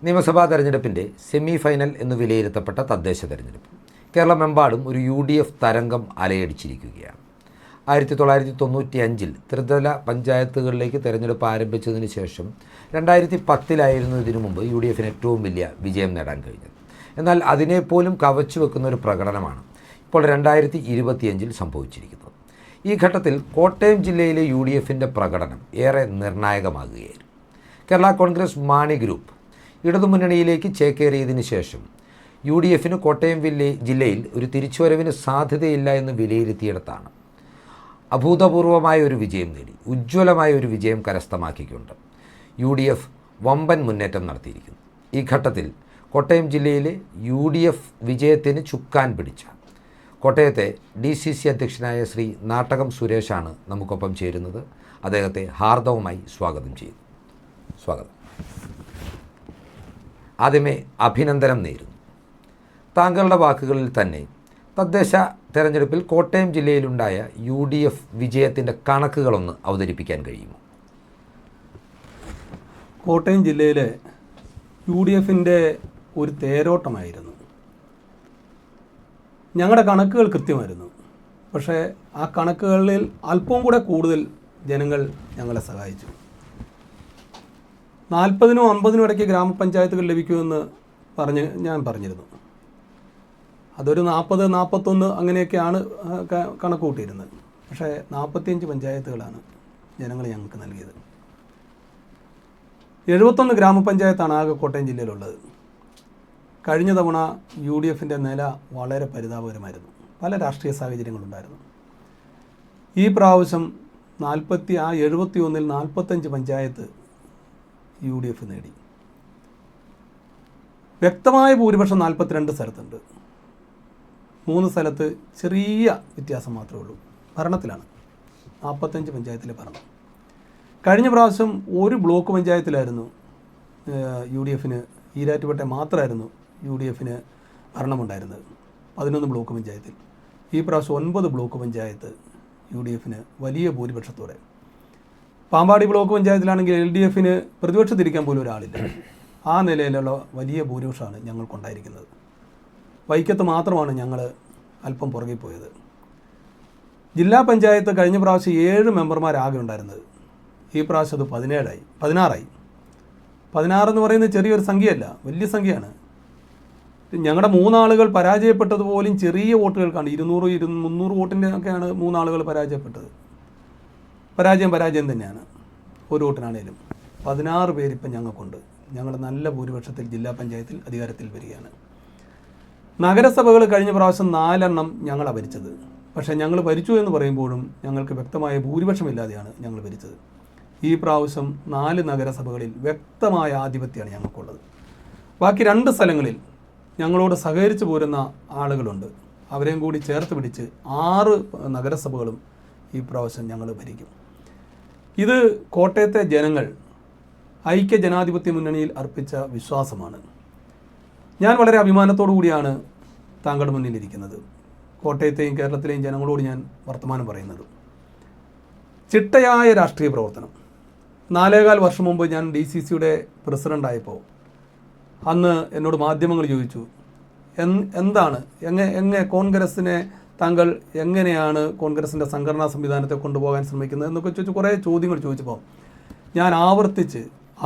നിയമസഭാ തെരഞ്ഞെടുപ്പിൻ്റെ semi final എന്ന് വിലയിരുത്തപ്പെട്ട തദ്ദേശ തെരഞ്ഞെടുപ്പ് കേരളമെമ്പാടും ഒരു UDF തരംഗം അലയടിച്ചിരിക്കുകയാണ്. 1995 ത്രിതല പഞ്ചായത്തുകളിലേക്ക് തെരഞ്ഞെടുപ്പ് ആരംഭിച്ചതിന് ശേഷം 2010 ഇതിനു മുമ്പ് UDFന് ഏറ്റവും വലിയ വിജയം നേടാൻ കഴിഞ്ഞത്. എന്നാൽ അതിനെപ്പോലും കവച്ചു വെക്കുന്ന ഒരു പ്രകടനമാണ് ഇപ്പോൾ 2025 സംഭവിച്ചിരിക്കുന്നത്. ഈ ഘട്ടത്തിൽ കോട്ടയം ജില്ലയിലെ UDFൻ്റെ പ്രകടനം ഏറെ നിർണായകമാകുകയായിരുന്നു. കേരള കോൺഗ്രസ് മാണി ഗ്രൂപ്പ് ഇടതുമുന്നണിയിലേക്ക് ചേക്കേറിയതിനു ശേഷം UDFന് കോട്ടയം ജില്ലയിൽ ഒരു തിരിച്ചുവരവിന് സാധ്യതയില്ല എന്ന് വിലയിരുത്തിയിടത്താണ് അഭൂതപൂർവമായ ഒരു വിജയം നേടി ഉജ്ജ്വലമായ ഒരു വിജയം കരസ്ഥമാക്കിക്കൊണ്ട് UDF വമ്പൻ മുന്നേറ്റം നടത്തിയിരിക്കുന്നു. ഈ ഘട്ടത്തിൽ കോട്ടയം ജില്ലയിലെ UDF വിജയത്തിന് ചുക്കാൻ പിടിച്ച കോട്ടയത്തെ DCC അധ്യക്ഷനായ ശ്രീ നാട്ടകം സുരേഷാണ് നമുക്കൊപ്പം ചേരുന്നത്. അദ്ദേഹത്തെ ഹാർദവമായി സ്വാഗതം ചെയ്യുന്നു. സ്വാഗതം. ആദ്യമേ അഭിനന്ദനം നേരുന്നു. താങ്കളുടെ വാക്കുകളിൽ തന്നെ തദ്ദേശ തെരഞ്ഞെടുപ്പിൽ കോട്ടയം ജില്ലയിലുണ്ടായ UDF വിജയത്തിൻ്റെ കണക്കുകളൊന്ന് അവതരിപ്പിക്കാൻ കഴിയുമോ? കോട്ടയം ജില്ലയിലെ UDFൻ്റെ ഒരു തേരോട്ടമായിരുന്നു. ഞങ്ങളുടെ കണക്കുകൾ കൃത്യമായിരുന്നു. പക്ഷേ ആ കണക്കുകളിൽ അല്പം കൂടെ കൂടുതൽ ജനങ്ങൾ ഞങ്ങളെ സഹായിച്ചു. 40-നും 50-നും ഇടയ്ക്ക് ഗ്രാമപഞ്ചായത്തുകൾ ലഭിക്കുമെന്ന് ഞാൻ പറഞ്ഞിരുന്നു. അതൊരു 40-41 അങ്ങനെയൊക്കെയാണ് കണക്ക് കൂട്ടിയിരുന്നത്. പക്ഷേ 45 പഞ്ചായത്തുകളാണ് ജനങ്ങൾ ഞങ്ങൾക്ക് നൽകിയത്. 71 ഗ്രാമപഞ്ചായത്താണ് ആകെ കോട്ടയം ജില്ലയിലുള്ളത്. കഴിഞ്ഞ തവണ UDFൻ്റെ നില വളരെ പരിതാപകരമായിരുന്നു. പല രാഷ്ട്രീയ സാഹചര്യങ്ങളുണ്ടായിരുന്നു. ഈ പ്രാവശ്യം 71-ൽ 45 പഞ്ചായത്ത് UDF നേടി. വ്യക്തമായ ഭൂരിപക്ഷം 42 സ്ഥലത്തുണ്ട്. 3 സ്ഥലത്ത് ചെറിയ വ്യത്യാസം മാത്രമേ ഉള്ളൂ. ഭരണത്തിലാണ് 45 പഞ്ചായത്തിലെ ഭരണം. കഴിഞ്ഞ പ്രാവശ്യം ഒരു ബ്ലോക്ക് പഞ്ചായത്തിലായിരുന്നു UDFന്, ഈരാറ്റുപേട്ട മാത്രമായിരുന്നു UDFന് ഭരണമുണ്ടായിരുന്നത്. 11 ബ്ലോക്ക് പഞ്ചായത്തിൽ. ഈ പ്രാവശ്യം 9 ബ്ലോക്ക് പഞ്ചായത്ത് UDFന് വലിയ ഭൂരിപക്ഷത്തോടെ. പാമ്പാടി ബ്ലോക്ക് പഞ്ചായത്തിലാണെങ്കിൽ LDFന് പ്രതിപക്ഷത്തിരിക്കാൻ പോലും ഒരാളില്ല. ആ നിലയിലുള്ള വലിയ ഭൂരിപക്ഷമാണ് ഞങ്ങൾക്കുണ്ടായിരിക്കുന്നത്. വൈക്കത്ത് മാത്രമാണ് ഞങ്ങൾ അല്പം പുറകെ പോയത്. ജില്ലാ പഞ്ചായത്ത് കഴിഞ്ഞ പ്രാവശ്യം 7 മെമ്പർമാരാകെ ഉണ്ടായിരുന്നത്. ഈ പ്രാവശ്യം അത് 16ആയി. 16 എന്ന് പറയുന്നത് ചെറിയൊരു സംഖ്യയല്ല, വലിയ സംഖ്യയാണ്. ഞങ്ങളുടെ 3 ആളുകൾ പരാജയപ്പെട്ടതുപോലും ചെറിയ വോട്ടുകൾക്കാണ്. 200-300 വോട്ടിൻ്റെ ഒക്കെയാണ് 3 ആളുകൾ പരാജയപ്പെട്ടത്. പരാജയം തന്നെയാണ്. ഒരു വോട്ടിനാണേലും 16 പേരിപ്പം ഞങ്ങൾക്കുണ്ട്. ഞങ്ങൾ നല്ല ഭൂരിപക്ഷത്തിൽ ജില്ലാ പഞ്ചായത്തിൽ അധികാരത്തിൽ വരികയാണ്. നഗരസഭകൾ കഴിഞ്ഞ പ്രാവശ്യം 4 എണ്ണം ഞങ്ങളാണ് ഭരിച്ചത്. പക്ഷേ ഞങ്ങൾ ഭരിച്ചു എന്ന് പറയുമ്പോഴും ഞങ്ങൾക്ക് വ്യക്തമായ ഭൂരിപക്ഷമില്ലാതെയാണ് ഞങ്ങൾ ഭരിച്ചത്. ഈ പ്രാവശ്യം 4 നഗരസഭകളിൽ വ്യക്തമായ ആധിപത്യമാണ് ഞങ്ങൾക്കുള്ളത്. ബാക്കി 2 സ്ഥലങ്ങളിൽ ഞങ്ങളോട് സഹകരിച്ചു പോരുന്ന ആളുകളുണ്ട്. അവരെയും കൂടി ചേർത്ത് പിടിച്ച് 6 നഗരസഭകളും ഈ പ്രാവശ്യം ഞങ്ങൾ ഭരിക്കും. ഇത് കോട്ടയത്തെ ജനങ്ങൾ ഐക്യ ജനാധിപത്യ മുന്നണിയിൽ അർപ്പിച്ച വിശ്വാസമാണ്. ഞാൻ വളരെ അഭിമാനത്തോടു കൂടിയാണ് താങ്കളുടെ മുന്നിലിരിക്കുന്നത്. കോട്ടയത്തെയും കേരളത്തിലെയും ജനങ്ങളോട് ഞാൻ വർത്തമാനം പറയുന്നത്. ചിട്ടയായ രാഷ്ട്രീയ പ്രവർത്തനം. 4.25 വർഷം മുമ്പ് ഞാൻ DCCയുടെ പ്രസിഡൻ്റായപ്പോൾ അന്ന് എന്നോട് മാധ്യമങ്ങൾ ചോദിച്ചു, എന്താണ് കോൺഗ്രസിനെ താങ്കൾ എങ്ങനെയാണ് കോൺഗ്രസിൻ്റെ സംഘടനാ സംവിധാനത്തെ കൊണ്ടുപോകാൻ ശ്രമിക്കുന്നത് എന്നൊക്കെ ചോദിച്ച് കുറേ ചോദ്യങ്ങൾ ചോദിച്ചപ്പോൾ ഞാൻ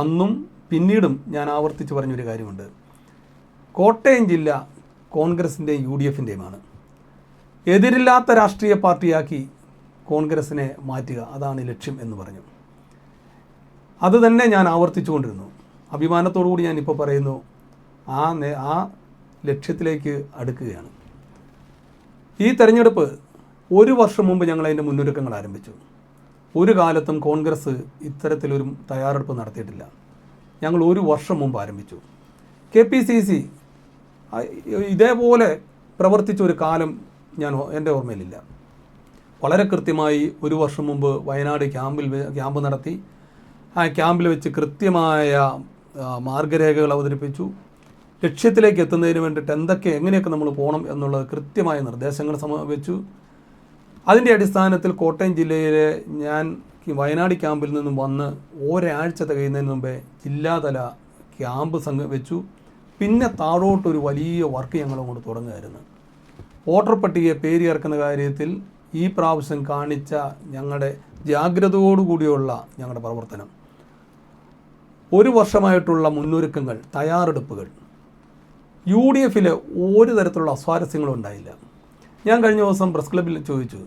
അന്നും പിന്നീടും ഞാൻ ആവർത്തിച്ച് പറഞ്ഞൊരു കാര്യമുണ്ട്. കോട്ടയം ജില്ല കോൺഗ്രസിൻ്റെയും UDFൻ്റെയുമാണ്. എതിരില്ലാത്ത രാഷ്ട്രീയ പാർട്ടിയാക്കി കോൺഗ്രസിനെ മാറ്റുക, അതാണ് ലക്ഷ്യം എന്ന് പറഞ്ഞു. അത് തന്നെ ഞാൻ ആവർത്തിച്ചുകൊണ്ടിരുന്നു. അഭിമാനത്തോടു കൂടി ഞാനിപ്പോൾ പറയുന്നു, ആ ലക്ഷ്യത്തിലേക്ക് അടുക്കുകയാണ്. ഈ തെരഞ്ഞെടുപ്പ് 1 വർഷം മുമ്പ് ഞങ്ങൾ അതിൻ്റെ മുന്നൊരുക്കങ്ങൾ ആരംഭിച്ചു. ഒരു കാലത്തും കോൺഗ്രസ് ഇത്തരത്തിലൊരു തയ്യാറെടുപ്പ് നടത്തിയിട്ടില്ല. ഞങ്ങൾ 1 വർഷം മുമ്പ് ആരംഭിച്ചു. KPCC ഇതേപോലെ പ്രവർത്തിച്ച ഒരു കാലം എൻ്റെ ഓർമ്മയിലില്ല. വളരെ കൃത്യമായി 1 വർഷം മുമ്പ് വയനാട് ക്യാമ്പ് നടത്തി. ആ ക്യാമ്പിൽ വെച്ച് കൃത്യമായ മാർഗരേഖകൾ അവതരിപ്പിച്ചു. ലക്ഷ്യത്തിലേക്ക് എത്തുന്നതിന് വേണ്ടിയിട്ട് എങ്ങനെയൊക്കെ നമ്മൾ പോകണം എന്നുള്ളത് കൃത്യമായ നിർദ്ദേശങ്ങൾ വെച്ചു. അതിൻ്റെ അടിസ്ഥാനത്തിൽ കോട്ടയം ജില്ലയിലെ ഞാൻ വയനാട് ക്യാമ്പിൽ നിന്നും വന്ന് ഒരാഴ്ച തികയുന്നതിന് മുമ്പേ ജില്ലാതല ക്യാമ്പ് വെച്ചു. പിന്നെ താഴോട്ടൊരു വലിയ വർക്ക് ഞങ്ങളങ്ങോട്ട് തുടങ്ങുമായിരുന്നു. വോട്ടർ പട്ടികയെ പേര് ചേർക്കുന്ന കാര്യത്തിൽ ഈ പ്രാവശ്യം കാണിച്ച ഞങ്ങളുടെ ജാഗ്രതയോടുകൂടിയുള്ള ഞങ്ങളുടെ പ്രവർത്തനം, ഒരു വർഷമായിട്ടുള്ള മുന്നൊരുക്കങ്ങൾ, തയ്യാറെടുപ്പുകൾ, UDF ഒരു തരത്തിലുള്ള അസ്വാരസ്യങ്ങളും ഉണ്ടായില്ല. ഞാൻ കഴിഞ്ഞ ദിവസം പ്രസ് ക്ലബ്ബിൽ ചോദിച്ചു,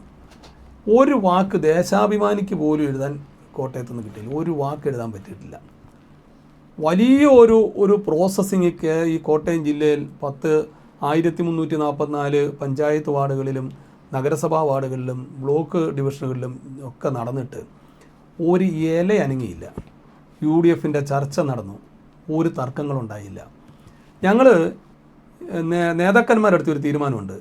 ഒരു വാക്ക് ദേശാഭിമാനിക്ക് പോലും എഴുതാൻ കോട്ടയത്ത് നിന്ന് കിട്ടിയില്ല. ഒരു വാക്ക് എഴുതാൻ പറ്റിയിട്ടില്ല. വലിയ ഒരു പ്രോസസ്സിങ് ഈ കോട്ടയം ജില്ലയിൽ 1344 പഞ്ചായത്ത് വാർഡുകളിലും നഗരസഭാ വാർഡുകളിലും ബ്ലോക്ക് ഡിവിഷനുകളിലും ഒക്കെ നടന്നിട്ട് ഒരു ഇല അനങ്ങിയില്ല. UDFൻ്റെ ചർച്ച നടന്നു, ഒരു തർക്കങ്ങളുണ്ടായില്ല. ഞങ്ങൾ നേതാക്കന്മാരെടുത്തൊരു തീരുമാനമുണ്ട്,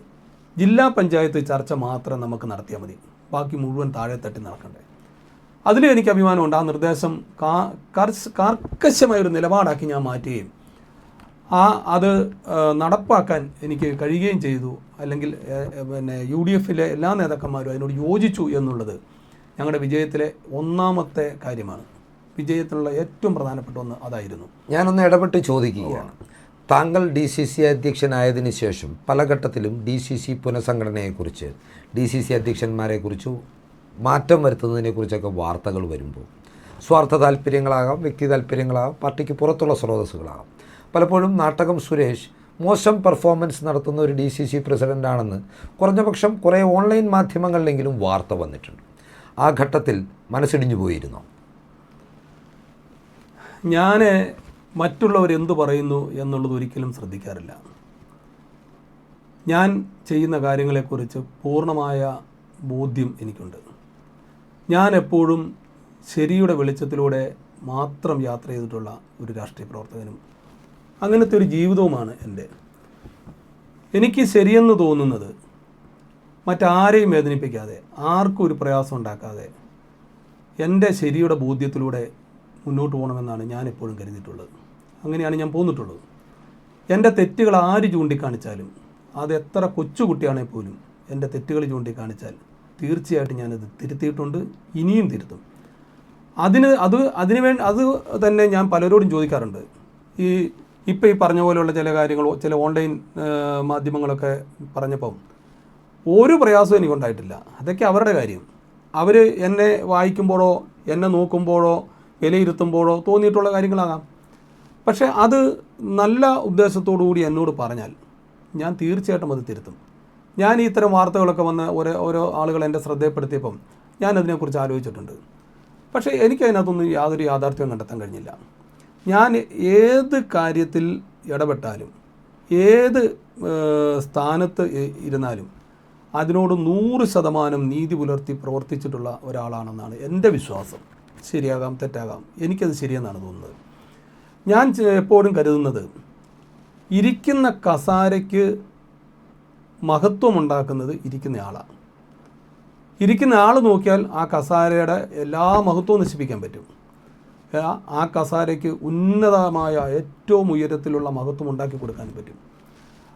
ജില്ലാ പഞ്ചായത്ത് ചർച്ച മാത്രം നമുക്ക് നടത്തിയാൽ മതി, ബാക്കി മുഴുവൻ താഴെ തട്ടി നടക്കണ്ടേ. അതിൽ എനിക്ക് അഭിമാനമുണ്ട്. ആ നിർദ്ദേശം കർക്കശമായൊരു നിലപാടാക്കി ഞാൻ മാറ്റുകയും അത് നടപ്പാക്കാൻ എനിക്ക് കഴിയുകയും ചെയ്തു. അല്ലെങ്കിൽ UDFലെ എല്ലാ നേതാക്കന്മാരും അതിനോട് യോജിച്ചു എന്നുള്ളത് ഞങ്ങളുടെ വിജയത്തിലെ ഒന്നാമത്തെ കാര്യമാണ്. വിജയത്തിനുള്ള ഏറ്റവും പ്രധാനപ്പെട്ട ഒന്ന് അതായിരുന്നു. ഞാനൊന്ന് ഇടപെട്ട് ചോദിക്കുകയാണ്, താങ്കൾ DCC അധ്യക്ഷനായതിനു ശേഷം പല ഘട്ടത്തിലും DCC പുനഃസംഘടനയെക്കുറിച്ച്, DCC അധ്യക്ഷന്മാരെക്കുറിച്ച് മാറ്റം വരുത്തുന്നതിനെക്കുറിച്ചൊക്കെ വാർത്തകൾ വരുമ്പോൾ സ്വാർത്ഥ താല്പര്യങ്ങളാകാം, വ്യക്തി താല്പര്യങ്ങളാകാം, പാർട്ടിക്ക് പുറത്തുള്ള സ്രോതസ്സുകളാകാം, പലപ്പോഴും നാട്ടകം സുരേഷ് മോശം പെർഫോമൻസ് നടത്തുന്ന ഒരു DCC പ്രസിഡൻ്റാണെന്ന് കുറഞ്ഞപക്ഷം കുറേ ഓൺലൈൻ മാധ്യമങ്ങളിലെങ്കിലും വാർത്ത വന്നിട്ടുണ്ട്. ആ ഘട്ടത്തിൽ മനസ്സിടിഞ്ഞു പോയിരുന്നോ? ഞാൻ മറ്റുള്ളവർ എന്തു പറയുന്നു എന്നുള്ളത് ഒരിക്കലും ശ്രദ്ധിക്കാറില്ല. ഞാൻ ചെയ്യുന്ന കാര്യങ്ങളെക്കുറിച്ച് പൂർണ്ണമായ ബോധ്യം എനിക്കുണ്ട്. ഞാൻ എപ്പോഴും ശരിയുടെ വെളിച്ചത്തിലൂടെ മാത്രം യാത്ര ചെയ്തിട്ടുള്ള ഒരു രാഷ്ട്രീയ പ്രവർത്തകനും അങ്ങനത്തെ ഒരു ജീവിതവുമാണ് എൻ്റെ. എനിക്ക് ശരിയെന്ന് തോന്നുന്നത് മറ്റാരെയും വേദനിപ്പിക്കാതെ, ആർക്കും ഒരു പ്രയാസം ഉണ്ടാക്കാതെ എൻ്റെ ശരിയുടെ ബോധ്യത്തിലൂടെ മുന്നോട്ട് പോകണമെന്നാണ് ഞാൻ എപ്പോഴും കരുതിയിട്ടുള്ളത്. അങ്ങനെയാണ് ഞാൻ പോന്നിട്ടുള്ളത്. എൻ്റെ തെറ്റുകൾ ആര് ചൂണ്ടിക്കാണിച്ചാലും, അത് എത്ര കൊച്ചുകുട്ടിയാണെങ്കിൽ പോലും എൻ്റെ തെറ്റുകൾ ചൂണ്ടിക്കാണിച്ചാൽ തീർച്ചയായിട്ടും ഞാനത് തിരുത്തിയിട്ടുണ്ട്, ഇനിയും തിരുത്തും. അത് തന്നെ ഞാൻ പലരോടും ചോദിക്കാറുണ്ട്. ഇപ്പോൾ ഈ പറഞ്ഞ പോലെയുള്ള ചില കാര്യങ്ങൾ ചില ഓൺലൈൻ മാധ്യമങ്ങളൊക്കെ പറഞ്ഞപ്പം ഒരു പ്രയാസവും എനിക്കുണ്ടായിട്ടില്ല. അതൊക്കെ അവരുടെ കാര്യം. അവർ എന്നെ വായിക്കുമ്പോഴോ എന്നെ നോക്കുമ്പോഴോ വിലയിരുത്തുമ്പോഴോ തോന്നിയിട്ടുള്ള കാര്യങ്ങളാകാം. പക്ഷേ അത് നല്ല ഉദ്ദേശത്തോടു കൂടി എന്നോട് പറഞ്ഞാൽ ഞാൻ തീർച്ചയായിട്ടും അത് തിരുത്തും. ഞാൻ ഇത്തരം വാർത്തകളൊക്കെ വന്ന് ഓരോ ആളുകൾ എൻ്റെ ശ്രദ്ധയപ്പെടുത്തിയപ്പം ഞാൻ അതിനെക്കുറിച്ച് ആലോചിച്ചിട്ടുണ്ട്. പക്ഷേ എനിക്കതിനകത്തൊന്നും യാതൊരു യാഥാർത്ഥ്യവും കണ്ടെത്താൻ കഴിഞ്ഞില്ല. ഞാൻ ഏത് കാര്യത്തിൽ ഇടപെട്ടാലും, ഏത് സ്ഥാനത്ത് ഇരുന്നാലും അതിനോട് 100% നീതി പുലർത്തി പ്രവർത്തിച്ചിട്ടുള്ള ഒരാളാണെന്നാണ് എൻ്റെ വിശ്വാസം. ശരിയാകാം, തെറ്റാകാം, എനിക്കത് ശരിയെന്നാണ് തോന്നുന്നത്. ഞാൻ എപ്പോഴും കരുതുന്നത്, ഇരിക്കുന്ന കസാരയ്ക്ക് മഹത്വമുണ്ടാക്കുന്നത് ഇരിക്കുന്ന ആളാണ്. ഇരിക്കുന്ന ആൾ നോക്കിയാൽ ആ കസാരയുടെ എല്ലാ മഹത്വവും നശിപ്പിക്കാൻ പറ്റും. ആ കസാരയ്ക്ക് ഉന്നതമായ ഏറ്റവും ഉയരത്തിലുള്ള മഹത്വം ഉണ്ടാക്കി കൊടുക്കാൻ പറ്റും.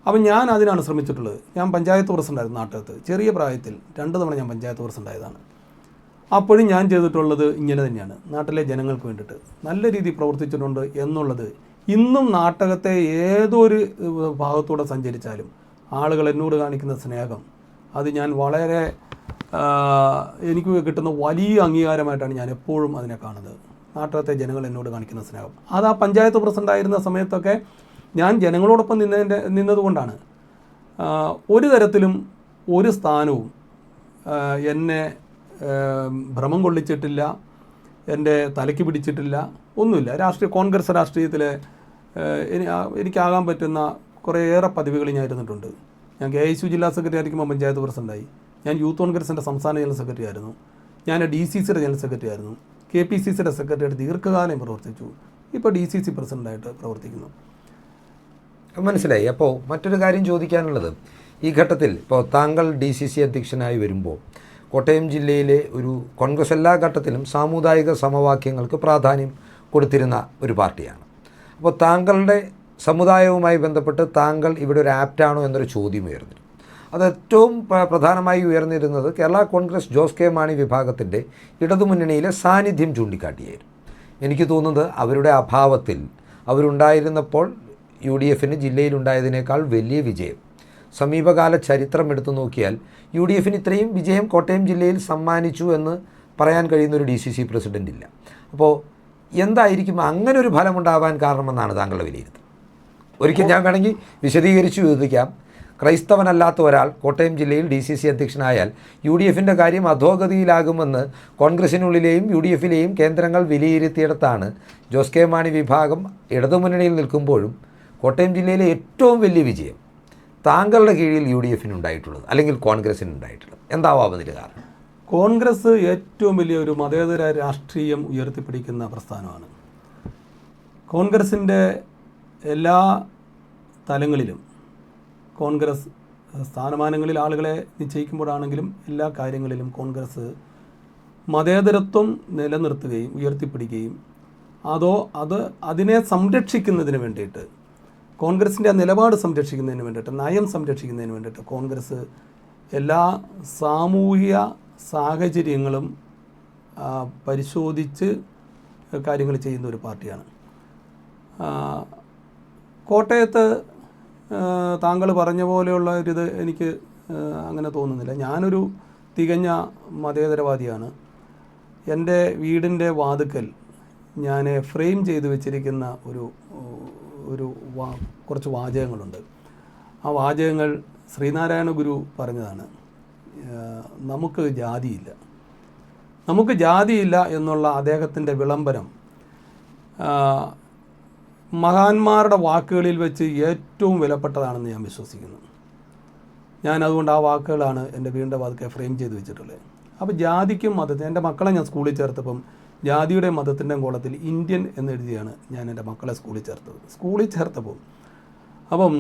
അപ്പം ഞാൻ അതിനാണ് ശ്രമിച്ചിട്ടുള്ളത്. ഞാൻ പഞ്ചായത്ത് പ്രസിഡൻ്റായിരുന്നു നാട്ടകത്ത്. ചെറിയ പ്രായത്തിൽ 2 തവണ ഞാൻ പഞ്ചായത്ത് പ്രസിഡൻ്റായതാണ്. അപ്പോഴും ഞാൻ ചെയ്തിട്ടുള്ളത് ഇങ്ങനെ തന്നെയാണ്, നാട്ടിലെ ജനങ്ങൾക്ക് വേണ്ടിയിട്ട് നല്ല രീതിയിൽ പ്രവർത്തിച്ചിട്ടുണ്ട് എന്നുള്ളത് ഇന്നും നാട്ടകത്തെ ഏതൊരു ഭാഗത്തൂടെ സഞ്ചരിച്ചാലും ആളുകൾ എന്നോട് കാണിക്കുന്ന സ്നേഹം, അത് ഞാൻ വളരെ എനിക്ക് കിട്ടുന്ന വലിയ അംഗീകാരമായിട്ടാണ് ഞാൻ എപ്പോഴും അതിനെ കാണുന്നത്. നാട്ടകത്തെ ജനങ്ങൾ എന്നോട് കാണിക്കുന്ന സ്നേഹം, അത് ആ പഞ്ചായത്ത് പ്രസിഡൻ്റായിരുന്ന സമയത്തൊക്കെ ഞാൻ ജനങ്ങളോടൊപ്പം നിന്നതുകൊണ്ടാണ്. ഒരു തരത്തിലും ഒരു സ്ഥാനവും എന്നെ ഭ്രമം കൊള്ളിച്ചിട്ടില്ല, എൻ്റെ തലയ്ക്ക് പിടിച്ചിട്ടില്ല, ഒന്നുമില്ല. കോൺഗ്രസ് രാഷ്ട്രീയത്തിൽ എനിക്കാകാൻ പറ്റുന്ന കുറേയേറെ പദവികൾ ഞാൻ ഇരുന്നിട്ടുണ്ട്. ഞാൻ KSU ജില്ലാ സെക്രട്ടറി ആയിരിക്കുമ്പോൾ പഞ്ചായത്ത് പ്രസിഡൻ്റായി. ഞാൻ യൂത്ത് കോൺഗ്രസിൻ്റെ സംസ്ഥാന ജനറൽ സെക്രട്ടറി ആയിരുന്നു. ഞാൻ DCCയുടെ ജനറൽ സെക്രട്ടറി ആയിരുന്നു. KPCCയുടെ സെക്രട്ടറിയായിട്ട് ദീർഘകാലം പ്രവർത്തിച്ചു. ഇപ്പോൾ DCC പ്രസിഡൻ്റായിട്ട് പ്രവർത്തിക്കുന്നു. മനസ്സിലായി. അപ്പോൾ മറ്റൊരു കാര്യം ചോദിക്കാനുള്ളത്, ഈ ഘട്ടത്തിൽ ഇപ്പോൾ താങ്കൾ DCC അധ്യക്ഷനായി വരുമ്പോൾ കോട്ടയം ജില്ലയിലെ ഒരു കോൺഗ്രസ് എല്ലാ ഘട്ടത്തിലും സാമുദായിക സമവാക്യങ്ങൾക്ക് പ്രാധാന്യം കൊടുത്തിരുന്ന ഒരു പാർട്ടിയാണ്. അപ്പോൾ താങ്കളുടെ സമുദായവുമായി ബന്ധപ്പെട്ട് താങ്കൾ ഇവിടെ ഒരു ആപ്റ്റാണോ എന്നൊരു ചോദ്യം ഉയർന്നിരുന്നു. അത് ഏറ്റവും പ്രധാനമായി ഉയർന്നിരുന്നത് കേരള കോൺഗ്രസ് ജോസ് കെ മാണി വിഭാഗത്തിൻ്റെ ഇടതുമുന്നണിയിലെ സാന്നിധ്യം ചൂണ്ടിക്കാട്ടിയായിരുന്നു. എനിക്ക് തോന്നുന്നത് അവരുടെ അഭാവത്തിൽ അവരുണ്ടായിരുന്നപ്പോൾ UDFന് ജില്ലയിലുണ്ടായതിനേക്കാൾ വലിയ വിജയം. സമീപകാല ചരിത്രം എടുത്തു നോക്കിയാൽ UDFന് ഇത്രയും വിജയം കോട്ടയം ജില്ലയിൽ സമ്മാനിച്ചു എന്ന് പറയാൻ കഴിയുന്നൊരു DCC പ്രസിഡൻ്റ് ഇല്ല. അപ്പോൾ എന്തായിരിക്കും അങ്ങനെ ഒരു ഫലമുണ്ടാവാൻ കാരണമെന്നാണ് താങ്കളുടെ വിലയിരുത്തൽ? ഒരിക്കൽ ഞാൻ വേണമെങ്കിൽ വിശദീകരിച്ച് ചോദിക്കാം. ക്രൈസ്തവനല്ലാത്ത ഒരാൾ കോട്ടയം ജില്ലയിൽ DCC അധ്യക്ഷനായാൽ UDFൻ്റെ കാര്യം അധോഗതിയിലാകുമെന്ന് കോൺഗ്രസിനുള്ളിലെയും UDFിലെയും കേന്ദ്രങ്ങൾ വിലയിരുത്തിയിടത്താണ് ജോസ് കെ മാണി വിഭാഗം ഇടതുമുന്നണിയിൽ നിൽക്കുമ്പോഴും കോട്ടയം ജില്ലയിലെ ഏറ്റവും വലിയ വിജയം താങ്കളുടെ കീഴിൽ UDFനുണ്ടായിട്ടുള്ളത് അല്ലെങ്കിൽ കോൺഗ്രസിനുണ്ടായിട്ടുള്ളത്. എന്താവാം അതിന് കാരണം? കോൺഗ്രസ് ഏറ്റവും വലിയ ഒരു മതേതര രാഷ്ട്രീയം ഉയർത്തിപ്പിടിക്കുന്ന പ്രസ്ഥാനമാണ്. കോൺഗ്രസിൻ്റെ എല്ലാ തലങ്ങളിലും കോൺഗ്രസ് സ്ഥാനമാനങ്ങളിൽ ആളുകളെ നിശ്ചയിക്കുമ്പോഴാണെങ്കിലും എല്ലാ കാര്യങ്ങളിലും കോൺഗ്രസ് മതേതരത്വം നിലനിർത്തുകയും ഉയർത്തിപ്പിടിക്കുകയും അതിനെ സംരക്ഷിക്കുന്നതിന് വേണ്ടിയിട്ട്, കോൺഗ്രസിൻ്റെ ആ നിലപാട് സംരക്ഷിക്കുന്നതിന് വേണ്ടിയിട്ട്, നയം സംരക്ഷിക്കുന്നതിന് വേണ്ടിയിട്ട് കോൺഗ്രസ് എല്ലാ സാമൂഹിക സാഹചര്യങ്ങളും പരിശോധിച്ച് കാര്യങ്ങൾ ചെയ്യുന്ന ഒരു പാർട്ടിയാണ്. കോട്ടയത്ത് താങ്കൾ പറഞ്ഞ പോലെയുള്ള ഒരിത് എനിക്ക് അങ്ങനെ തോന്നുന്നില്ല. ഞാനൊരു തികഞ്ഞ മതേതരവാദിയാണ്. എൻ്റെ വീടിൻ്റെ വാതുക്കൽ ഞാൻ ഫ്രെയിം ചെയ്ത് വെച്ചിരിക്കുന്ന കുറച്ച് വാചകങ്ങളുണ്ട്. ആ വാചകങ്ങൾ ശ്രീനാരായണ ഗുരു പറഞ്ഞതാണ്. നമുക്ക് ജാതിയില്ല എന്നുള്ള അദ്ദേഹത്തിൻ്റെ വിളംബരം മഹാന്മാരുടെ വാക്കുകളിൽ വെച്ച് ഏറ്റവും വിലപ്പെട്ടതാണെന്ന് ഞാൻ വിശ്വസിക്കുന്നു. ഞാൻ അതുകൊണ്ട് ആ വാക്കുകളാണ് എൻ്റെ വീടിൻ്റെ വാതിക്കെ ഫ്രെയിം ചെയ്ത് വെച്ചിട്ടുള്ളത്. അപ്പോൾ ജാതിക്കും മതത്തിനും, എൻ്റെ മക്കളെ ഞാൻ സ്കൂളിൽ ചേർത്തപ്പം ജാതിയുടെ മതത്തിൻ്റെ കോളത്തിൽ ഇന്ത്യൻ എന്നെഴുതിയാണ് ഞാൻ എൻ്റെ മക്കളെ സ്കൂളിൽ ചേർത്തപ്പോൾ. അപ്പം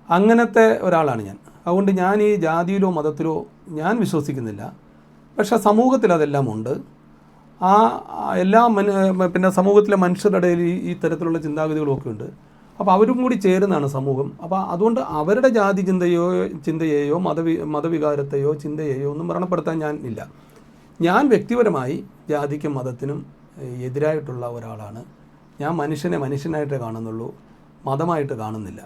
അങ്ങനത്തെ ഒരാളാണ് ഞാൻ. അതുകൊണ്ട് ഞാൻ ഈ ജാതിയിലോ മതത്തിലോ ഞാൻ വിശ്വസിക്കുന്നില്ല. പക്ഷേ സമൂഹത്തിൽ അതെല്ലാം ഉണ്ട്. ആ എല്ലാ പിന്നെ സമൂഹത്തിലെ മനുഷ്യരുടെ ഇടയിൽ ഈ തരത്തിലുള്ള ചിന്താഗതികളൊക്കെ ഉണ്ട്. അപ്പോൾ അവരും കൂടി ചേരുന്നതാണ് സമൂഹം. അപ്പോൾ അതുകൊണ്ട് അവരുടെ ജാതി ചിന്തയെയോ മതവികാരത്തെയോ ചിന്തയെയോ ഒന്നും വ്രണപ്പെടുത്താൻ ഞാൻ ഇല്ല. ഞാൻ വ്യക്തിപരമായി ജാതിക്കും മതത്തിനും എതിരായിട്ടുള്ള ഒരാളാണ്. ഞാൻ മനുഷ്യനെ മനുഷ്യനായിട്ടേ കാണുന്നുള്ളൂ, മതമായിട്ട് കാണുന്നില്ല.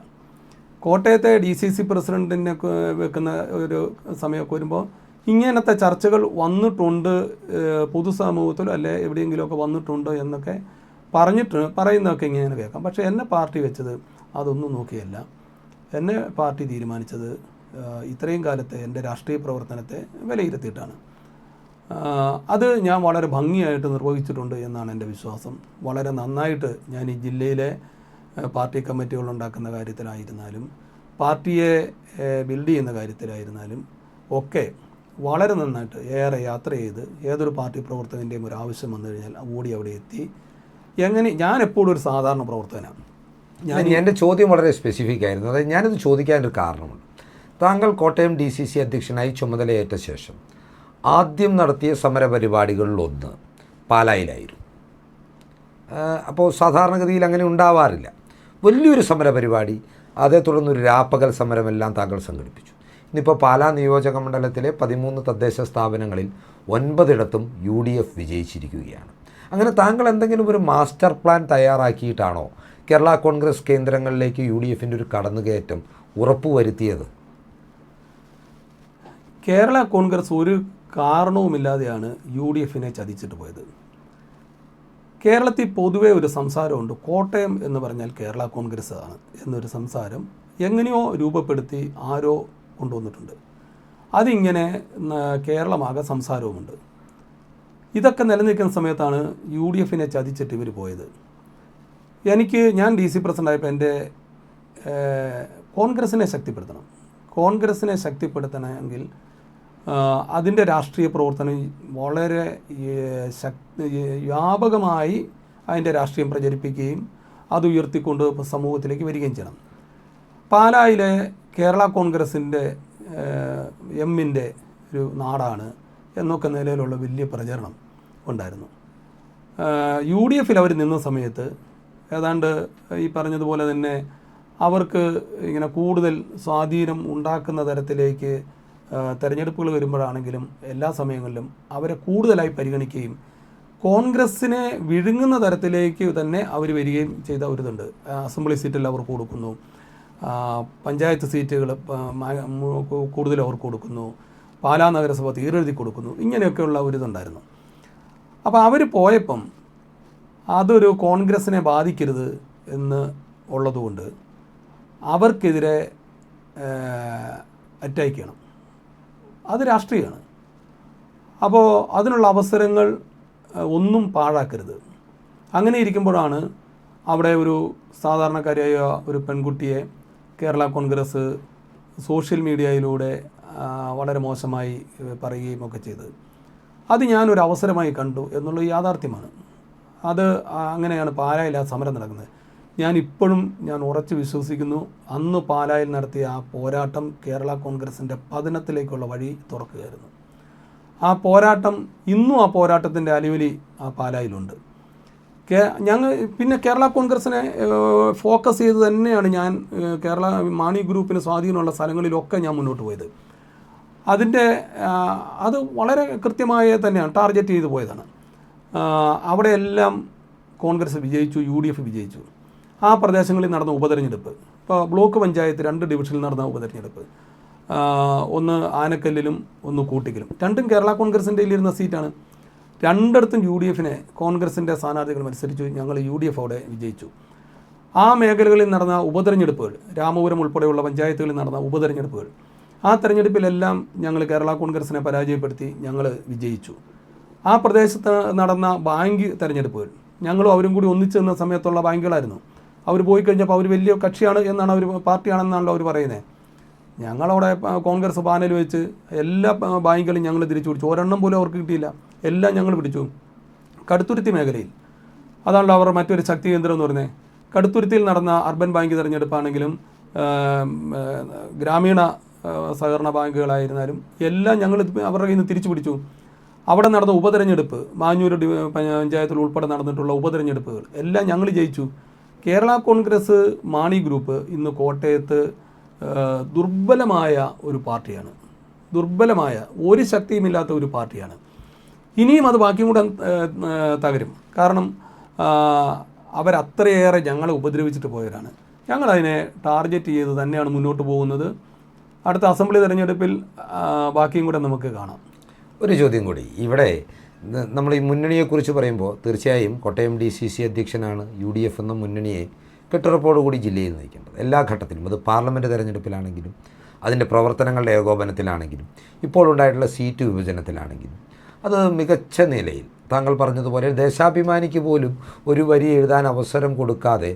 കോട്ടയത്തെ DCC പ്രസിഡൻറ്റിനെ വെക്കുന്ന ഒരു സമയമൊക്കെ വരുമ്പോൾ ഇങ്ങനത്തെ ചർച്ചകൾ വന്നിട്ടുണ്ട്, പൊതുസമൂഹത്തിലോ അല്ലെ എവിടെയെങ്കിലുമൊക്കെ വന്നിട്ടുണ്ട് എന്നൊക്കെ പറയുന്നതൊക്കെ ഇങ്ങനെ കേൾക്കാം. പക്ഷേ എന്നെ പാർട്ടി വെച്ചത് അതൊന്നും നോക്കിയല്ല. എന്നെ പാർട്ടി തീരുമാനിച്ചത് ഇത്രയും കാലത്തെ എൻ്റെ രാഷ്ട്രീയ പ്രവർത്തനത്തെ വിലയിരുത്തിയിട്ടാണ്. അത് ഞാൻ വളരെ ഭംഗിയായിട്ട് നിർവഹിച്ചിട്ടുണ്ട് എന്നാണ് എൻ്റെ വിശ്വാസം. വളരെ നന്നായിട്ട് ഞാൻ ഈ ജില്ലയിലെ പാർട്ടി കമ്മിറ്റികൾ ഉണ്ടാക്കുന്ന കാര്യത്തിലായിരുന്നാലും പാർട്ടിയെ ബിൽഡ് ചെയ്യുന്ന കാര്യത്തിലായിരുന്നാലും ഒക്കെ വളരെ നന്നായിട്ട് ഏറെ യാത്ര ചെയ്ത് ഏതൊരു പാർട്ടി പ്രവർത്തകൻ്റെയും ഒരു ആവശ്യം വന്നു കഴിഞ്ഞാൽ ഓടി അവിടെ എത്തി. ഞാൻ എപ്പോഴും ഒരു സാധാരണ പ്രവർത്തകനാണ്. എൻ്റെ ചോദ്യം വളരെ സ്പെസിഫിക് ആയിരുന്നു. അതായത് ഞാനിത് ചോദിക്കാനൊരു കാരണമുണ്ട്. താങ്കൾ കോട്ടയം DCC അധ്യക്ഷനായി ചുമതലയേറ്റ ശേഷം ആദ്യം നടത്തിയ സമരപരിപാടികളിലൊന്ന് പാലായിലായിരുന്നു. അപ്പോൾ സാധാരണഗതിയിൽ അങ്ങനെ ഉണ്ടാവാറില്ല. വലിയൊരു സമരപരിപാടി, അതേ തുടർന്നൊരു രാപ്പകൽ സമരമെല്ലാം താങ്കൾ സംഘടിപ്പിച്ചു. ഇന്നിപ്പോൾ പാലാ നിയോജക മണ്ഡലത്തിലെ 13 തദ്ദേശ സ്ഥാപനങ്ങളിൽ 9 UDF വിജയിച്ചിരിക്കുകയാണ്. അങ്ങനെ താങ്കൾ എന്തെങ്കിലും ഒരു മാസ്റ്റർ പ്ലാൻ തയ്യാറാക്കിയിട്ടാണോ കേരള കോൺഗ്രസ് കേന്ദ്രങ്ങളിലേക്ക് UDFൻ്റെ ഒരു കടന്നുകയറ്റം ഉറപ്പുവരുത്തിയത്? കേരള കോൺഗ്രസ് ഒരു കാരണവുമില്ലാതെയാണ് UDFനെ ചതിച്ചിട്ട് പോയത്. കേരളത്തിൽ പൊതുവേ ഒരു സംസാരമുണ്ട്, കോട്ടയം എന്ന് പറഞ്ഞാൽ കേരള കോൺഗ്രസ് ആണ് എന്നൊരു സംസാരം എങ്ങനെയോ രൂപപ്പെടുത്തി ആരോ കൊണ്ടുവന്നിട്ടുണ്ട്. അതിങ്ങനെ കേരളമാകെ സംസാരവുമുണ്ട്. ഇതൊക്കെ നിലനിൽക്കുന്ന സമയത്താണ് UDFനെ ചതിച്ചിട്ട് ഇവർ പോയത്. ഞാൻ DC പ്രസിഡൻ്റായപ്പോൾ എൻ്റെ കോൺഗ്രസിനെ ശക്തിപ്പെടുത്തണമെങ്കിൽ അതിൻ്റെ രാഷ്ട്രീയ പ്രവർത്തനം വളരെ വ്യാപകമായി അതിൻ്റെ രാഷ്ട്രീയം പ്രചരിപ്പിക്കുകയും അത് ഉയർത്തിക്കൊണ്ട് സമൂഹത്തിലേക്ക് വരികയും ചെയ്യണം. പാലായിലെ കേരള കോൺഗ്രസിൻ്റെ എമ്മിൻ്റെ ഒരു നാടാണ് എന്നൊക്കെ നിലയിലുള്ള വലിയ പ്രചരണം ഉണ്ടായിരുന്നു. UDFൽ അവർ നിന്ന സമയത്ത് ഏതാണ്ട് ഈ പറഞ്ഞതുപോലെ തന്നെ അവർക്ക് ഇങ്ങനെ കൂടുതൽ സ്വാധീനം ഉണ്ടാക്കുന്ന തരത്തിലേക്ക് തെരഞ്ഞെടുപ്പുകൾ വരുമ്പോഴാണെങ്കിലും എല്ലാ സമയങ്ങളിലും അവരെ കൂടുതലായി പരിഗണിക്കുകയും കോൺഗ്രസ്സിനെ വിഴുങ്ങുന്ന തരത്തിലേക്ക് തന്നെ അവർ വരികയും ചെയ്ത ഒരിതുണ്ട്. അസംബ്ലി സീറ്റെല്ലാം അവർക്ക് കൊടുക്കുന്നു, പഞ്ചായത്ത് സീറ്റുകൾ കൂടുതൽ അവർക്ക് കൊടുക്കുന്നു, പാലാ നഗരസഭ തീരെഴുതി കൊടുക്കുന്നു, ഇങ്ങനെയൊക്കെയുള്ള ഒരിതുണ്ടായിരുന്നു. അപ്പോൾ അവർ പോയപ്പം അതൊരു കോൺഗ്രസ്സിനെ ബാധിക്കരുത് എന്ന് ഉള്ളതുകൊണ്ട് അവർക്കെതിരെ അറ്റാക്ക് ചെയ്യണം. അത് രാഷ്ട്രീയമാണ്. അപ്പോൾ അതിനുള്ള അവസരങ്ങൾ ഒന്നും പാഴാക്കരുത്. അങ്ങനെ ഇരിക്കുമ്പോഴാണ് അവിടെ ഒരു സാധാരണക്കാരിയായ ഒരു പെൺകുട്ടിയെ കേരള കോൺഗ്രസ് സോഷ്യൽ മീഡിയയിലൂടെ വളരെ മോശമായി പറയുകയും ഒക്കെ ചെയ്തത്. അത് ഞാനൊരു അവസരമായി കണ്ടു എന്നുള്ളത് യാഥാർത്ഥ്യമാണ്. അത് അങ്ങനെയാണ് പാലായിൽ ആ സമരം നടക്കുന്നത്. ഞാൻ ഉറച്ചു വിശ്വസിക്കുന്നു, അന്ന് പാലായിൽ നടത്തിയ ആ പോരാട്ടം കേരള കോൺഗ്രസിൻ്റെ പതനത്തിലേക്കുള്ള വഴി തുറക്കുകയായിരുന്നു. ആ പോരാട്ടം ഇന്നും ആ പോരാട്ടത്തിൻ്റെ അലിവലി ആ പാലായിലുണ്ട്. പിന്നെ കേരള കോൺഗ്രസിനെ ഫോക്കസ് ചെയ്ത് തന്നെയാണ് ഞാൻ കേരള മാണി ഗ്രൂപ്പിന് സ്വാധീനമുള്ള സ്ഥലങ്ങളിലൊക്കെ ഞാൻ മുന്നോട്ട് പോയത്. അത് വളരെ കൃത്യമായി തന്നെയാണ് ടാർഗറ്റ് ചെയ്ത് പോയതാണ്. അവിടെയെല്ലാം കോൺഗ്രസ് വിജയിച്ചു, UDF വിജയിച്ചു. ആ പ്രദേശങ്ങളിൽ നടന്ന ഉപതെരഞ്ഞെടുപ്പ്, ഇപ്പോൾ ബ്ലോക്ക് പഞ്ചായത്ത് 2 ഡിവിഷനിൽ നടന്ന ഉപതെരഞ്ഞെടുപ്പ്, ഒന്ന് ആനക്കല്ലിലും ഒന്ന് കൂട്ടിക്കലും, രണ്ടും കേരള കോൺഗ്രസിൻ്റെ ഇരുന്ന സീറ്റാണ്. രണ്ടിടത്തും UDFനെ കോൺഗ്രസിൻ്റെ സ്ഥാനാർത്ഥികൾ മത്സരിച്ചു. ഞങ്ങൾ UDF അവിടെ വിജയിച്ചു. ആ മേഖലകളിൽ നടന്ന ഉപതെരഞ്ഞെടുപ്പുകൾ, രാമപുരം ഉൾപ്പെടെയുള്ള പഞ്ചായത്തുകളിൽ നടന്ന ഉപതെരഞ്ഞെടുപ്പുകൾ, ആ തെരഞ്ഞെടുപ്പിലെല്ലാം ഞങ്ങൾ കേരള കോൺഗ്രസിനെ പരാജയപ്പെടുത്തി ഞങ്ങൾ വിജയിച്ചു. ആ പ്രദേശത്ത് നടന്ന ബാങ്ക് തെരഞ്ഞെടുപ്പുകൾ, ഞങ്ങളും അവരും കൂടി ഒന്നിച്ചു നിന്ന സമയത്തുള്ള ബാങ്കുകളായിരുന്നു. അവർ പോയി കഴിഞ്ഞപ്പോൾ അവർ വലിയ കക്ഷിയാണ് എന്നാണ് അവർ, പാർട്ടിയാണെന്നാണല്ലോ അവർ പറയുന്നത്. ഞങ്ങളവിടെ കോൺഗ്രസ് പാനൽ വെച്ച് എല്ലാ ബാങ്കുകളും ഞങ്ങൾ തിരിച്ചു പിടിച്ചു. ഒരെണ്ണം പോലും അവർക്ക് കിട്ടിയില്ല, എല്ലാം ഞങ്ങൾ പിടിച്ചു. കടുത്തുരുത്തി മേഖലയിൽ, അതാണല്ലോ അവർ മറ്റൊരു ശക്തി കേന്ദ്രം എന്ന് പറയുന്നത്. കടുത്തുരുത്തിയിൽ നടന്ന അർബൻ ബാങ്ക് തിരഞ്ഞെടുപ്പാണെങ്കിലും ഗ്രാമീണ സഹകരണ ബാങ്കുകളായിരുന്നാലും എല്ലാം ഞങ്ങൾ അവരുടെ കയ്യിൽ നിന്ന് തിരിച്ചു പിടിച്ചു. അവിടെ നടന്ന ഉപതെരഞ്ഞെടുപ്പ്, മാഞ്ഞൂർ പഞ്ചായത്തിൽ ഉൾപ്പെടെ നടന്നിട്ടുള്ള ഉപതെരഞ്ഞെടുപ്പുകൾ എല്ലാം ഞങ്ങൾ ജയിച്ചു. കേരള കോൺഗ്രസ് മാണി ഗ്രൂപ്പ് ഇന്ന് കോട്ടയത്ത് ദുർബലമായ ഒരു പാർട്ടിയാണ്. ദുർബലമായ, ഒരു ശക്തിയുമില്ലാത്ത ഒരു പാർട്ടിയാണ്. ഇനിയും അത് ബാക്കിയും കൂടെ തകരും. കാരണം അവരത്രയേറെ ഞങ്ങളെ ഉപദ്രവിച്ചിട്ട് പോയവരാണ്. ഞങ്ങളതിനെ ടാർഗറ്റ് ചെയ്ത് തന്നെയാണ് മുന്നോട്ട് പോകുന്നത്. അടുത്ത അസംബ്ലി തെരഞ്ഞെടുപ്പിൽ ബാക്കിയും കൂടെ നമുക്ക് കാണാം. ഒരു ചോദ്യം കൂടി ഇവിടെ, നമ്മൾ ഈ മുന്നണിയെക്കുറിച്ച് പറയുമ്പോൾ തീർച്ചയായും കോട്ടയം DCC അധ്യക്ഷനാണ് UDF എന്ന മുന്നണിയെ കെട്ടുറപ്പോടുകൂടി ജില്ലയിൽ നയിക്കേണ്ടത് എല്ലാ ഘട്ടത്തിലും. അത് പാർലമെൻറ്റ് തെരഞ്ഞെടുപ്പിലാണെങ്കിലും അതിൻ്റെ പ്രവർത്തനങ്ങളുടെ ഏകോപനത്തിലാണെങ്കിലും ഇപ്പോൾ ഉണ്ടായിട്ടുള്ള സീറ്റ് വിഭജനത്തിലാണെങ്കിലും അത് മികച്ച നിലയിൽ, താങ്കൾ പറഞ്ഞതുപോലെ ദേശാഭിമാനിക്ക് പോലും ഒരു വരി എഴുതാൻ അവസരം കൊടുക്കാതെ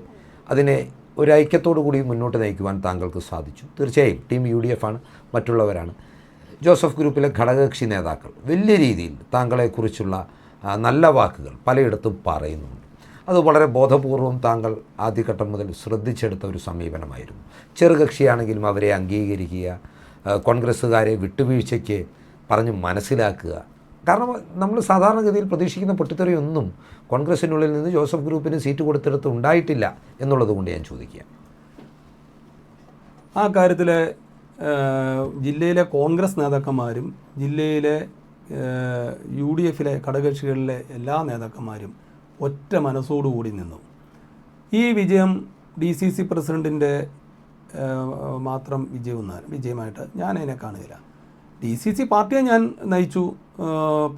അതിനെ ഒരു ഐക്യത്തോടു കൂടി മുന്നോട്ട് നയിക്കുവാൻ താങ്കൾക്ക് സാധിച്ചു. തീർച്ചയായും ടീം UDF ആണ്, മറ്റുള്ളവരാണ്. ജോസഫ് ഗ്രൂപ്പിലെ ഘടകകക്ഷി നേതാക്കൾ വലിയ രീതിയിൽ താങ്കളെക്കുറിച്ചുള്ള നല്ല വാക്കുകൾ പലയിടത്തും പറയുന്നുണ്ട്. അത് വളരെ ബോധപൂർവം താങ്കൾ ആദ്യഘട്ടം മുതൽ ശ്രദ്ധിച്ചെടുത്ത ഒരു സമീപനമായിരുന്നു. ചെറുകക്ഷിയാണെങ്കിലും അവരെ അംഗീകരിക്കുക, കോൺഗ്രസ്സുകാരെ വിട്ടുവീഴ്ചയ്ക്ക് പറഞ്ഞ് മനസ്സിലാക്കുക. കാരണം നമ്മൾ സാധാരണഗതിയിൽ പ്രതീക്ഷിക്കുന്ന പൊട്ടിത്തെറിയൊന്നും കോൺഗ്രസിനുള്ളിൽ നിന്ന് ജോസഫ് ഗ്രൂപ്പിന് സീറ്റ് കൊടുത്തെടുത്ത് ഉണ്ടായിട്ടില്ല എന്നുള്ളത് കൊണ്ട് ഞാൻ ചോദിക്കുക. ആ കാര്യത്തിൽ ജില്ലയിലെ കോൺഗ്രസ് നേതാക്കന്മാരും ജില്ലയിലെ UDFിലെ ഘടകകക്ഷികളിലെ എല്ലാ നേതാക്കന്മാരും ഒറ്റ മനസ്സോടുകൂടി നിന്നു. ഈ വിജയം DCC പ്രസിഡൻറ്റിൻ്റെ മാത്രം വിജയമായിട്ട് ഞാൻ അതിനെ കാണുകയില്ല. DCC പാർട്ടിയെ ഞാൻ നയിച്ചു,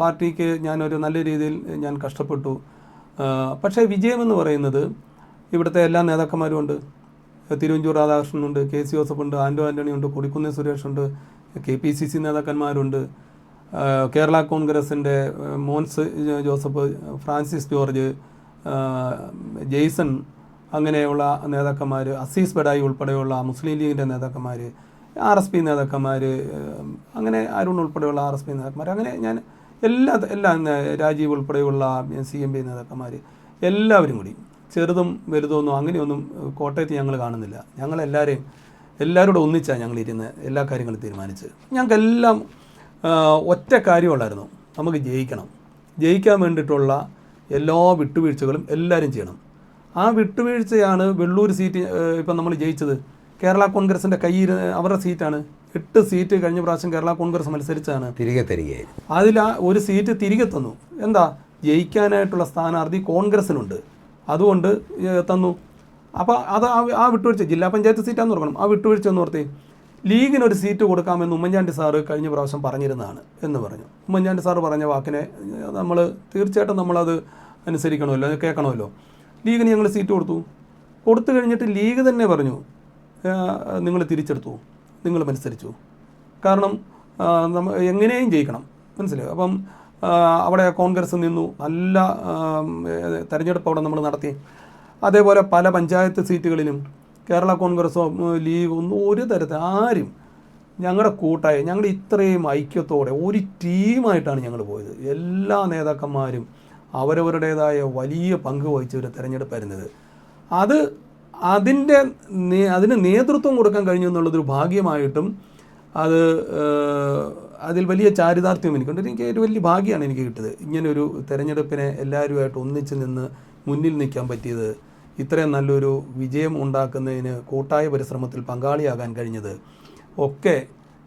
പാർട്ടിക്ക് ഞാനൊരു നല്ല രീതിയിൽ ഞാൻ കഷ്ടപ്പെട്ടു. പക്ഷേ വിജയമെന്ന് പറയുന്നത് ഇവിടുത്തെ എല്ലാ നേതാക്കന്മാരും ഉണ്ട്. തിരുവഞ്ചൂർ രാധാകൃഷ്ണനുണ്ട്, KC ജോസഫുണ്ട്, ആൻ്റണി ഉണ്ട്, കൊടിക്കുന്നിൽ സുരേഷുണ്ട്, KPCC നേതാക്കന്മാരുണ്ട്, കേരള കോൺഗ്രസിൻ്റെ മോൻസ് ജോസഫ്, ഫ്രാൻസിസ് ജോർജ്, ജെയ്സൺ, അങ്ങനെയുള്ള നേതാക്കന്മാർ, അസീസ് ബഡായി ഉൾപ്പെടെയുള്ള മുസ്ലിം ലീഗിൻ്റെ നേതാക്കന്മാർ, RSP നേതാക്കന്മാർ, അങ്ങനെ അരുൺ ഉൾപ്പെടെയുള്ള RSP നേതാക്കന്മാർ, അങ്ങനെ ഞാൻ എല്ലാ രാജീവ് ഉൾപ്പെടെയുള്ള CMB നേതാക്കന്മാർ എല്ലാവരും കൂടി, ചെറുതും വലുതൊന്നും അങ്ങനെയൊന്നും കോട്ടയത്ത് ഞങ്ങൾ കാണുന്നില്ല. എല്ലാവരോടും ഒന്നിച്ചാണ് ഞങ്ങളിരുന്ന് എല്ലാ കാര്യങ്ങളും തീരുമാനിച്ച്. ഞങ്ങൾക്കെല്ലാം ഒറ്റ കാര്യമുള്ളായിരുന്നു, നമുക്ക് ജയിക്കണം. ജയിക്കാൻ വേണ്ടിയിട്ടുള്ള എല്ലാ വിട്ടുവീഴ്ചകളും എല്ലാവരും ചെയ്യണം. ആ വിട്ടുവീഴ്ചയാണ് വെള്ളൂർ സീറ്റ് ഇപ്പം നമ്മൾ ജയിച്ചത്. കേരള കോൺഗ്രസിൻ്റെ കയ്യിൽ അവരുടെ സീറ്റാണ്. 8 സീറ്റ് കഴിഞ്ഞ പ്രാവശ്യം കേരള കോൺഗ്രസ് മത്സരിച്ചാണ് തിരികെ തരികയായിരുന്നു. അതിൽ ഒരു സീറ്റ് തിരികെ തന്നു. എന്താ, ജയിക്കാനായിട്ടുള്ള സ്ഥാനാർത്ഥി കോൺഗ്രസിനുണ്ട്, അതുകൊണ്ട് തന്നു. അപ്പോൾ അത് ആ വിട്ടുവീഴ്ച, ജില്ലാ പഞ്ചായത്ത് സീറ്റാന്ന് ഓർക്കണം, ആ വിട്ടുവീഴ്ച എന്ന് ഓർത്തേ. ലീഗിനൊരു സീറ്റ് കൊടുക്കാമെന്ന് ഉമ്മൻചാണ്ടി സാറ് കഴിഞ്ഞ പ്രാവശ്യം പറഞ്ഞിരുന്നതാണ് എന്ന് പറഞ്ഞു. ഉമ്മൻചാണ്ടി സാറ് പറഞ്ഞ വാക്കിനെ നമ്മൾ തീർച്ചയായിട്ടും നമ്മളത് അനുസരിക്കണമല്ലോ, കേൾക്കണമല്ലോ. ലീഗിന് ഞങ്ങൾ സീറ്റ് കൊടുത്തു കഴിഞ്ഞിട്ട് ലീഗ് തന്നെ പറഞ്ഞു നിങ്ങൾ തിരിച്ചെടുത്തു, നിങ്ങൾ മത്സരിച്ചു, കാരണം എങ്ങനെയും ജയിക്കണം, മനസ്സിലായോ. അപ്പം അവിടെ കോൺഗ്രസ് നിന്നു, നല്ല തെരഞ്ഞെടുപ്പ് അവിടെ നമ്മൾ നടത്തി. അതേപോലെ പല പഞ്ചായത്ത് സീറ്റുകളിലും കേരള കോൺഗ്രസോ ലീഗോ ഒന്നും ഒരു തരത്തിൽ ആരും ഞങ്ങളുടെ കൂട്ടായി, ഞങ്ങളുടെ ഇത്രയും ഐക്യത്തോടെ ഒരു ടീമായിട്ടാണ് ഞങ്ങൾ പോയത്. എല്ലാ നേതാക്കന്മാരും അവരവരുടേതായ വലിയ പങ്ക് വഹിച്ച ഒരു തെരഞ്ഞെടുപ്പായിരുന്നത്. അതിന് നേതൃത്വം കൊടുക്കാൻ കഴിഞ്ഞു എന്നുള്ളതൊരു ഭാഗ്യമായിട്ടും അതിൽ വലിയ ചാരിതാർത്ഥ്യം എനിക്കുണ്ട്. എനിക്ക് ഒരു വലിയ ഭാഗ്യമാണ് എനിക്ക് കിട്ടിയത്. ഇങ്ങനൊരു തെരഞ്ഞെടുപ്പിനെ എല്ലാവരുമായിട്ട് ഒന്നിച്ച് നിന്ന് മുന്നിൽ നിൽക്കാൻ പറ്റിയത്, ഇത്രയും നല്ലൊരു വിജയം ഉണ്ടാക്കുന്നതിന് കൂട്ടായ പരിശ്രമത്തിൽ പങ്കാളിയാകാൻ കഴിഞ്ഞത് ഒക്കെ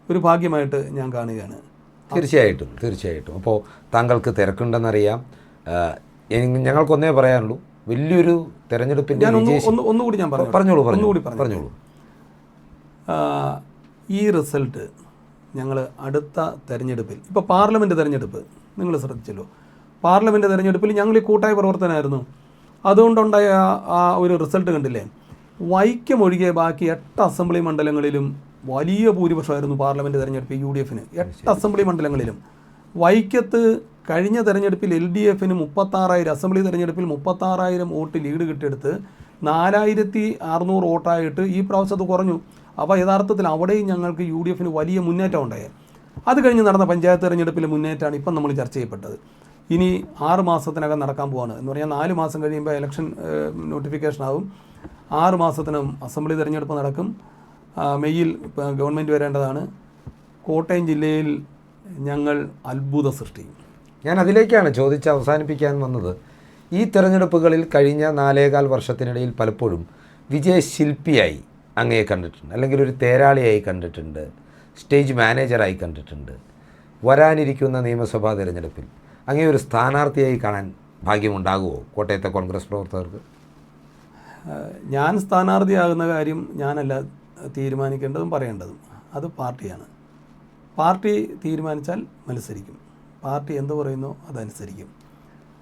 ഒരു ഭാഗ്യമായിട്ട് ഞാൻ കാണുകയാണ്. തീർച്ചയായിട്ടും. അപ്പോൾ താങ്കൾക്ക് തിരക്കുണ്ടെന്നറിയാം. ഞങ്ങൾക്കൊന്നേ പറയാനുള്ളൂ, വലിയൊരു തെരഞ്ഞെടുപ്പിൻ്റെ ഒന്നുകൂടി ഞാൻ പറഞ്ഞോളൂ. ഈ റിസൾട്ട് ഞങ്ങൾ അടുത്ത തെരഞ്ഞെടുപ്പിൽ, ഇപ്പോൾ പാർലമെൻറ്റ് തെരഞ്ഞെടുപ്പ് നിങ്ങൾ ശ്രദ്ധിച്ചല്ലോ, പാർലമെൻറ്റ് തെരഞ്ഞെടുപ്പിൽ ഞങ്ങൾ ഈ കൂട്ടായ പ്രവർത്തനമായിരുന്നു. അതുകൊണ്ടുണ്ടായ ആ ഒരു റിസൾട്ട് കണ്ടില്ലേ, വൈക്കം ഒഴികെ ബാക്കി 8 അസംബ്ലി മണ്ഡലങ്ങളിലും വലിയ ഭൂരിപക്ഷമായിരുന്നു പാർലമെൻറ്റ് തെരഞ്ഞെടുപ്പ് UDFന്. 8 അസംബ്ലി മണ്ഡലങ്ങളിലും. വൈക്കത്ത് കഴിഞ്ഞ തെരഞ്ഞെടുപ്പിൽ LDFന് 36,000, അസംബ്ലി തെരഞ്ഞെടുപ്പിൽ 36,000 വോട്ട് ലീഡ് കിട്ടിയെടുത്ത് 4,600 വോട്ടായിട്ട് ഈ പ്രാവശ്യം അത് കുറഞ്ഞു. അപ്പോൾ യഥാർത്ഥത്തിൽ അവിടെയും ഞങ്ങൾക്ക് UDFന് വലിയ മുന്നേറ്റം ഉണ്ടായത്. അത് കഴിഞ്ഞ് നടന്ന പഞ്ചായത്ത് തെരഞ്ഞെടുപ്പിലെ മുന്നേറ്റമാണ് ഇപ്പം നമ്മൾ ചർച്ച ചെയ്യപ്പെട്ടത്. ഇനി 6 മാസത്തിനകം നടക്കാൻ പോവാണ് എന്ന് പറഞ്ഞാൽ 4 മാസം കഴിയുമ്പോൾ ഇലക്ഷൻ നോട്ടിഫിക്കേഷൻ ആകും. 6 മാസത്തിനും അസംബ്ലി തെരഞ്ഞെടുപ്പ് നടക്കും. മെയ്യിൽ ഗവൺമെൻറ് വരേണ്ടതാണ്. കോട്ടയം ജില്ലയിൽ ഞങ്ങൾ അത്ഭുത സൃഷ്ടിക്കും. ഞാൻ അതിലേക്കാണ് ചോദിച്ച് അവസാനിപ്പിക്കാൻ വന്നത്. ഈ തെരഞ്ഞെടുപ്പുകളിൽ കഴിഞ്ഞ 4.25 വർഷത്തിനിടയിൽ പലപ്പോഴും വിജയശില്പിയായി അങ്ങയെ കണ്ടിട്ടുണ്ട്, അല്ലെങ്കിൽ ഒരു തേരാളിയായി കണ്ടിട്ടുണ്ട്, സ്റ്റേജ് മാനേജറായി കണ്ടിട്ടുണ്ട്. വരാനിരിക്കുന്ന നിയമസഭാ തെരഞ്ഞെടുപ്പിൽ അങ്ങേ ഒരു സ്ഥാനാർത്ഥിയായി കാണാൻ ഭാഗ്യമുണ്ടാകുമോ കോട്ടയത്തെ കോൺഗ്രസ് പ്രവർത്തകർക്ക്? ഞാൻ സ്ഥാനാർത്ഥിയാകുന്ന കാര്യം ഞാനല്ല തീരുമാനിക്കേണ്ടതും പറയേണ്ടതും, അത് പാർട്ടിയാണ്. പാർട്ടി തീരുമാനിച്ചാൽ മത്സരിക്കും, പാർട്ടി എന്ത് പറയുന്നോ അതനുസരിക്കും.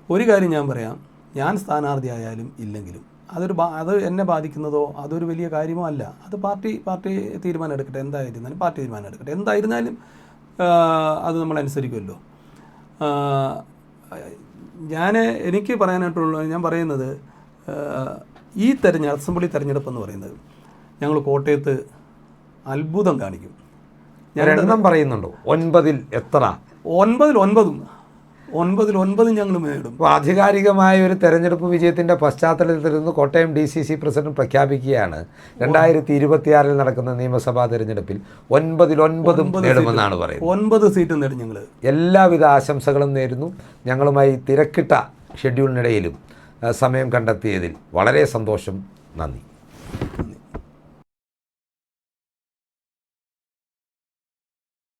ഒരു കാര്യം ഞാൻ പറയാം, ഞാൻ സ്ഥാനാർത്ഥിയായാലും ഇല്ലെങ്കിലും അത് എന്നെ ബാധിക്കുന്നതോ അതൊരു വലിയ കാര്യമോ അല്ല. അത് പാർട്ടി തീരുമാനം എടുക്കട്ടെ, എന്തായിരുന്നാലും പാർട്ടി തീരുമാനം എടുക്കട്ടെ. എന്തായിരുന്നാലും അത് നമ്മൾ അനുസരിക്കുമല്ലോ. എനിക്ക് പറയാനായിട്ടുള്ള ഞാൻ പറയുന്നത്, ഈ അസംബ്ലി തെരഞ്ഞെടുപ്പ് എന്ന് പറയുന്നത് ഞങ്ങൾ കോട്ടയത്ത് അത്ഭുതം കാണിക്കും. ഞാൻ എണ്ണം പറയുന്നുണ്ടോ? 9-ൽ എത്ര? 9-ൽ 9 ഞങ്ങൾ നേടും. അപ്പോൾ ആധികാരികമായ ഒരു തെരഞ്ഞെടുപ്പ് വിജയത്തിൻ്റെ പശ്ചാത്തലത്തിൽ നിന്ന് കോട്ടയം DCC പ്രസിഡന്റ് പ്രഖ്യാപിക്കുകയാണ് 2026 നടക്കുന്ന നിയമസഭാ തെരഞ്ഞെടുപ്പിൽ 9-ൽ 9 നേടുമെന്നാണ് പറയുന്നത്. 9 സീറ്റ് നേടും ഞങ്ങൾ. എല്ലാവിധ ആശംസകളും നേരുന്നു. ഞങ്ങളുമായി തിരക്കിട്ട ഷെഡ്യൂളിനിടയിലും സമയം കണ്ടെത്തിയതിൽ വളരെ സന്തോഷം. നന്ദി.